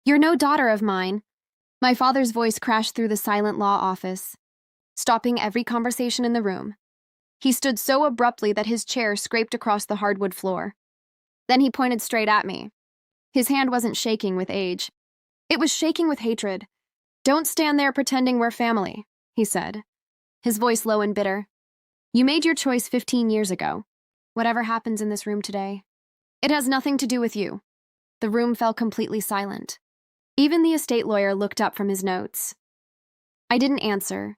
You're no daughter of mine. My father's voice crashed through the silent law office, stopping every conversation in the room. He stood so abruptly that his chair scraped across the hardwood floor. Then he pointed straight at me. His hand wasn't shaking with age. It was shaking with hatred. "Don't stand there pretending we're family," he said, his voice low and bitter. "You made your choice 15 years ago. Whatever happens in this room today, it has nothing to do with you." The room fell completely silent. Even the estate lawyer looked up from his notes. I didn't answer.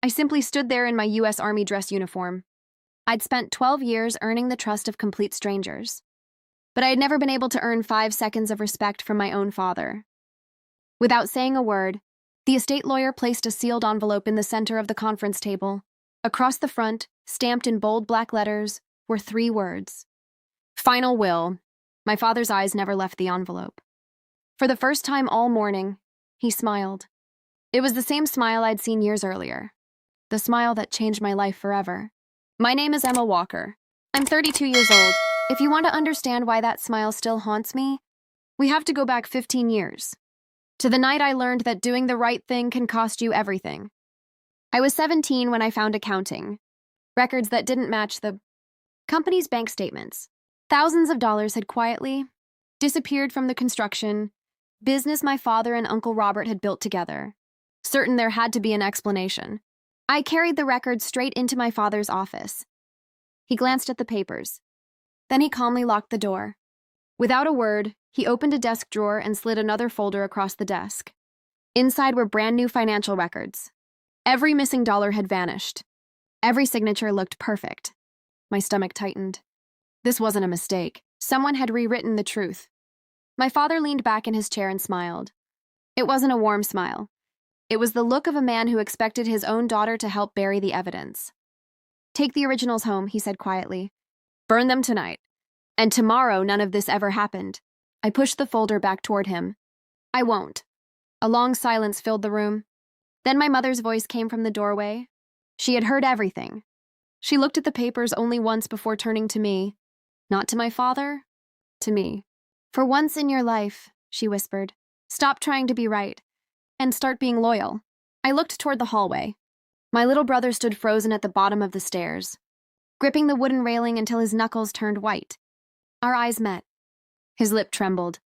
I simply stood there in my U.S. Army dress uniform. I'd spent 12 years earning the trust of complete strangers, but I had never been able to earn 5 seconds of respect from my own father. Without saying a word, the estate lawyer placed a sealed envelope in the center of the conference table. Across the front, stamped in bold black letters, were 3 words: "Final will." My father's eyes never left the envelope. For the first time all morning, he smiled. It was the same smile I'd seen years earlier, the smile that changed my life forever. "My name is Emma Walker. I'm 32 years old. If you want to understand why that smile still haunts me, we have to go back 15 years. To the night I learned that doing the right thing can cost you everything. I was 17 when I found accounting records that didn't match the company's bank statements. Thousands of dollars had quietly disappeared from the construction business my father and Uncle Robert had built together. Certain there had to be an explanation. I carried the records straight into my father's office. He glanced at the papers. Then he calmly locked the door. Without a word, he opened a desk drawer and slid another folder across the desk. Inside were brand new financial records. Every missing dollar had vanished. Every signature looked perfect. My stomach tightened. This wasn't a mistake. Someone had rewritten the truth. My father leaned back in his chair and smiled. It wasn't a warm smile. It was the look of a man who expected his own daughter to help bury the evidence. "Take the originals home," he said quietly. "Burn them tonight. And tomorrow none of this ever happened." I pushed the folder back toward him. "I won't." A long silence filled the room. Then my mother's voice came from the doorway. She had heard everything. She looked at the papers only once before turning to me. Not to my father, to me. "For once in your life," she whispered, "stop trying to be right and start being loyal." I looked toward the hallway. My little brother stood frozen at the bottom of the stairs, gripping the wooden railing until his knuckles turned white. Our eyes met. His lip trembled.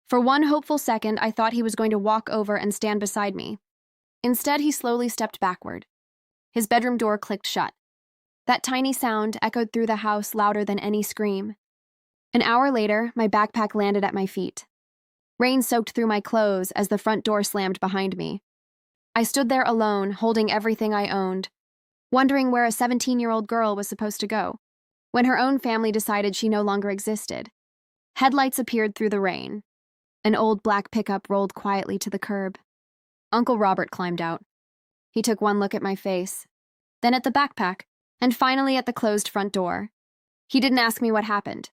For one hopeful second, I thought he was going to walk over and stand beside me. Instead, he slowly stepped backward. His bedroom door clicked shut. That tiny sound echoed through the house louder than any scream. An hour later, my backpack landed at my feet. Rain soaked through my clothes as the front door slammed behind me. I stood there alone, holding everything I owned, wondering where a 17-year-old girl was supposed to go, when her own family decided she no longer existed. Headlights appeared through the rain. An old black pickup rolled quietly to the curb. Uncle Robert climbed out. He took one look at my face, then at the backpack, and finally at the closed front door. He didn't ask me what happened.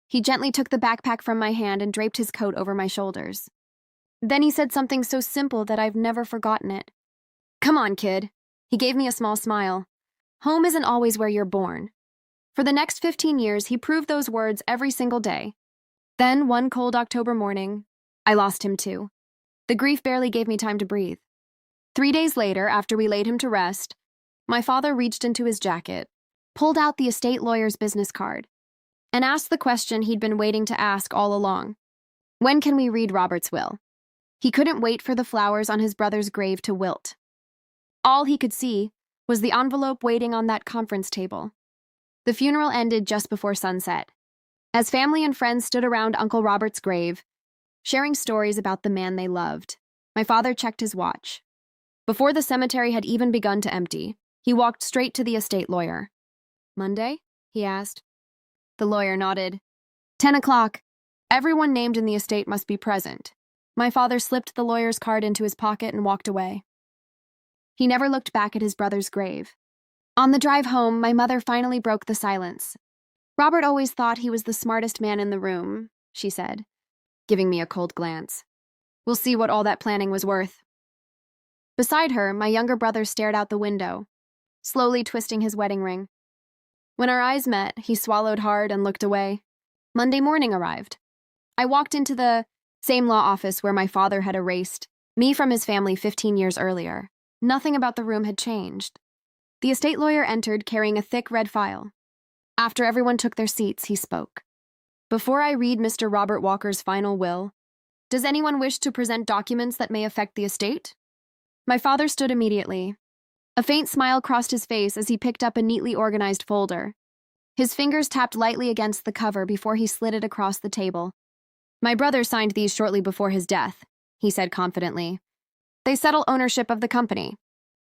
He gently took the backpack from my hand and draped his coat over my shoulders. Then he said something so simple that I've never forgotten it. "Come on, kid." He gave me a small smile. "Home isn't always where you're born." For the next 15 years, he proved those words every single day. Then, one cold October morning, I lost him too. The grief barely gave me time to breathe. 3 days later, after we laid him to rest, my father reached into his jacket, pulled out the estate lawyer's business card, and asked the question he'd been waiting to ask all along. "When can we read Robert's will?" He couldn't wait for the flowers on his brother's grave to wilt. All he could see was the envelope waiting on that conference table. The funeral ended just before sunset. As family and friends stood around Uncle Robert's grave, sharing stories about the man they loved, my father checked his watch. Before the cemetery had even begun to empty, he walked straight to the estate lawyer. "Monday?" he asked. The lawyer nodded. 10 o'clock. Everyone named in the estate must be present. My father slipped the lawyer's card into his pocket and walked away. He never looked back at his brother's grave. On the drive home, my mother finally broke the silence. "Robert always thought he was the smartest man in the room," she said, giving me a cold glance. "We'll see what all that planning was worth." Beside her, my younger brother stared out the window, slowly twisting his wedding ring. When our eyes met, he swallowed hard and looked away. Monday morning arrived. I walked into the Same law office where my father had erased me from his family 15 years earlier. Nothing about the room had changed. The estate lawyer entered carrying a thick red file. After everyone took their seats, he spoke. Before I read Mr. Robert Walker's final will, does anyone wish to present documents that may affect the estate? My father stood immediately. A faint smile crossed his face as he picked up a neatly organized folder. His fingers tapped lightly against the cover before he slid it across the table. My brother signed these shortly before his death, he said confidently. They settle ownership of the company.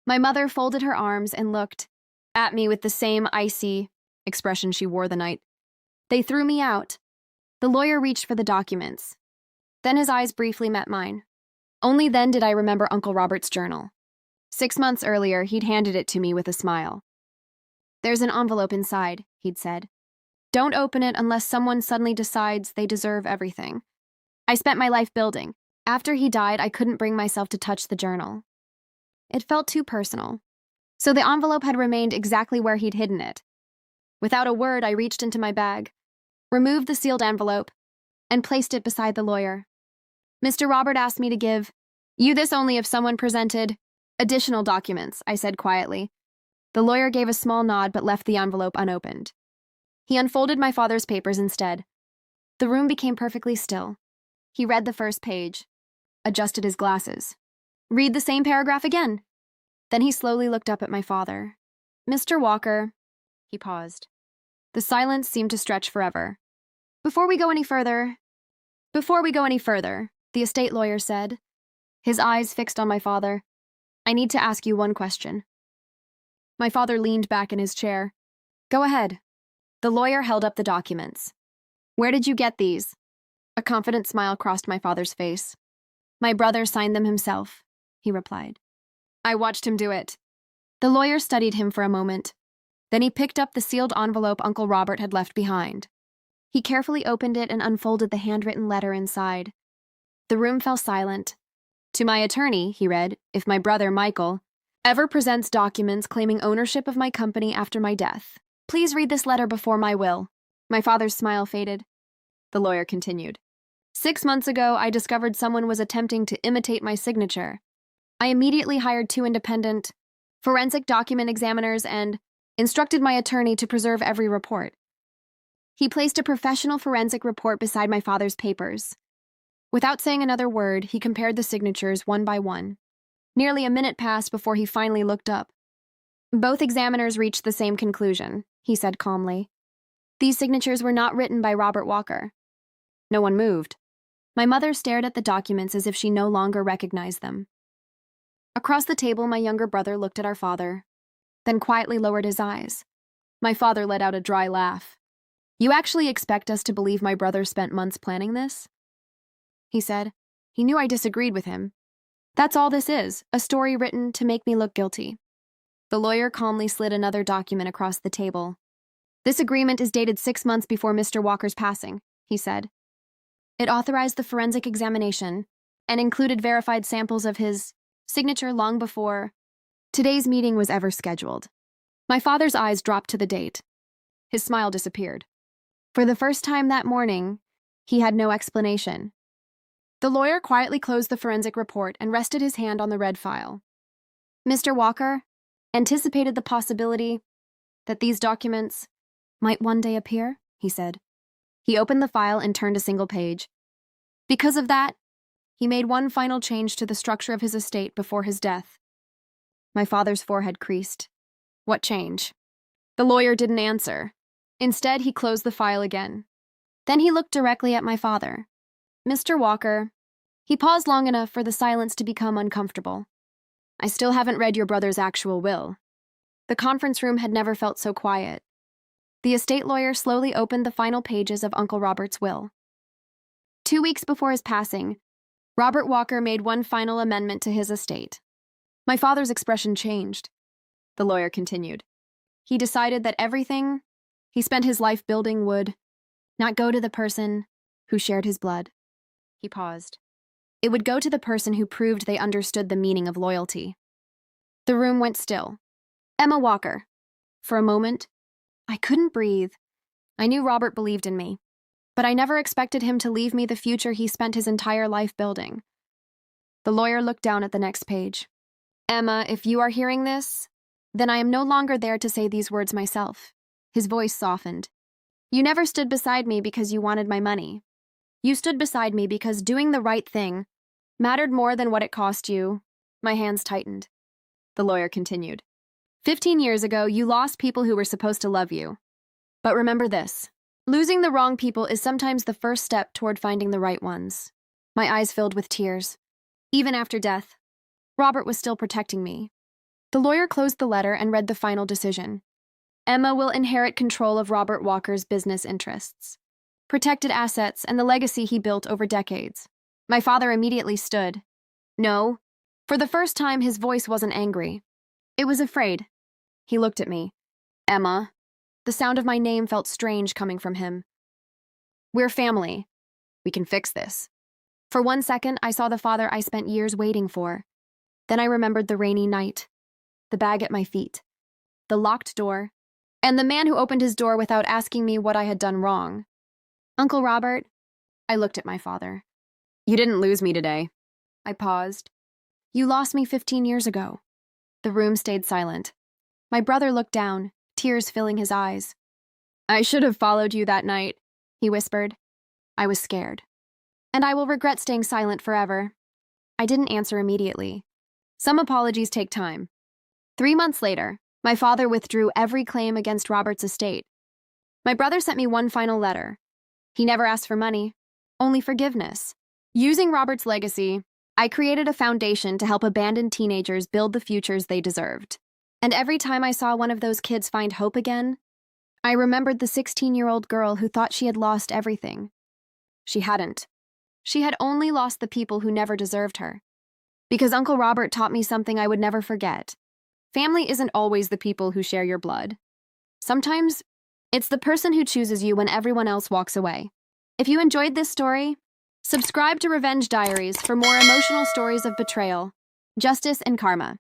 My mother folded her arms and looked at me with the same icy expression she wore the night. They threw me out. The lawyer reached for the documents. Then his eyes briefly met mine. Only then did I remember Uncle Robert's journal. 6 months earlier, he'd handed it to me with a smile. There's an envelope inside, he'd said. Don't open it unless someone suddenly decides they deserve everything. I spent my life building. After he died, I couldn't bring myself to touch the journal. It felt too personal. So the envelope had remained exactly where he'd hidden it. Without a word, I reached into my bag, removed the sealed envelope, and placed it beside the lawyer. Mr. Robert asked me to give you this only if someone presented additional documents, I said quietly. The lawyer gave a small nod but left the envelope unopened. He unfolded my father's papers instead. The room became perfectly still. He read the first page, adjusted his glasses. Read the same paragraph again. Then he slowly looked up at my father. Mr. Walker, he paused. The silence seemed to stretch forever. Before we go any further, the estate lawyer said, his eyes fixed on my father, I need to ask you one question. My father leaned back in his chair. Go ahead. The lawyer held up the documents. Where did you get these? A confident smile crossed my father's face. My brother signed them himself, he replied. I watched him do it. The lawyer studied him for a moment. Then he picked up the sealed envelope Uncle Robert had left behind. He carefully opened it and unfolded the handwritten letter inside. The room fell silent. To my attorney, he read, if my brother, Michael, ever presents documents claiming ownership of my company after my death, please read this letter before my will. My father's smile faded. The lawyer continued. 6 months ago, I discovered someone was attempting to imitate my signature. I immediately hired 2 independent forensic document examiners and instructed my attorney to preserve every report. He placed a professional forensic report beside my father's papers. Without saying another word, he compared the signatures one by one. Nearly a minute passed before he finally looked up. Both examiners reached the same conclusion, he said calmly. These signatures were not written by Robert Walker. No one moved. My mother stared at the documents as if she no longer recognized them. Across the table, my younger brother looked at our father, then quietly lowered his eyes. My father let out a dry laugh. You actually expect us to believe my brother spent months planning this? He said. He knew I disagreed with him. That's all this is, a story written to make me look guilty. The lawyer calmly slid another document across the table. This agreement is dated 6 months before Mr. Walker's passing, he said. It authorized the forensic examination and included verified samples of his signature long before today's meeting was ever scheduled. My father's eyes dropped to the date. His smile disappeared. For the first time that morning, he had no explanation. The lawyer quietly closed the forensic report and rested his hand on the red file. Mr. Walker anticipated the possibility that these documents might one day appear, he said. He opened the file and turned a single page. Because of that, he made one final change to the structure of his estate before his death. My father's forehead creased. What change? The lawyer didn't answer. Instead, he closed the file again. Then he looked directly at my father. Mr. Walker. He paused long enough for the silence to become uncomfortable. I still haven't read your brother's actual will. The conference room had never felt so quiet. The estate lawyer slowly opened the final pages of Uncle Robert's will. 2 weeks before his passing, Robert Walker made one final amendment to his estate. My father's expression changed. The lawyer continued. He decided that everything he spent his life building would not go to the person who shared his blood. He paused. It would go to the person who proved they understood the meaning of loyalty. The room went still. Emma Walker. For a moment, I couldn't breathe. I knew Robert believed in me. but I never expected him to leave me the future he spent his entire life building. The lawyer looked down at the next page. Emma, if you are hearing this, then I am no longer there to say these words myself. His voice softened. You never stood beside me because you wanted my money. You stood beside me because doing the right thing mattered more than what it cost you. My hands tightened. The lawyer continued. 15 years ago, you lost people who were supposed to love you. But remember this. Losing the wrong people is sometimes the first step toward finding the right ones. My eyes filled with tears. Even after death, Robert was still protecting me. The lawyer closed the letter and read the final decision. Emma will inherit control of Robert Walker's business interests, protected assets, and the legacy he built over decades. My father immediately stood. No. For the first time, his voice wasn't angry. It was afraid. He looked at me. Emma. The sound of my name felt strange coming from him. We're family. We can fix this. For 1 second, I saw the father I spent years waiting for. Then I remembered the rainy night, the bag at my feet, the locked door, and the man who opened his door without asking me what I had done wrong. Uncle Robert, I looked at my father. You didn't lose me today. I paused. You lost me 15 years ago. The room stayed silent. My brother looked down, tears filling his eyes. I should have followed you that night, he whispered. I was scared. And I will regret staying silent forever. I didn't answer immediately. Some apologies take time. 3 months later, my father withdrew every claim against Robert's estate. My brother sent me one final letter. He never asked for money, only forgiveness. Using Robert's legacy, I created a foundation to help abandoned teenagers build the futures they deserved. And every time I saw one of those kids find hope again, I remembered the 16-year-old girl who thought she had lost everything. She hadn't. She had only lost the people who never deserved her. Because Uncle Robert taught me something I would never forget. Family isn't always the people who share your blood. Sometimes, it's the person who chooses you when everyone else walks away. If you enjoyed this story, subscribe to Revenge Diaries for more emotional stories of betrayal, justice, and karma.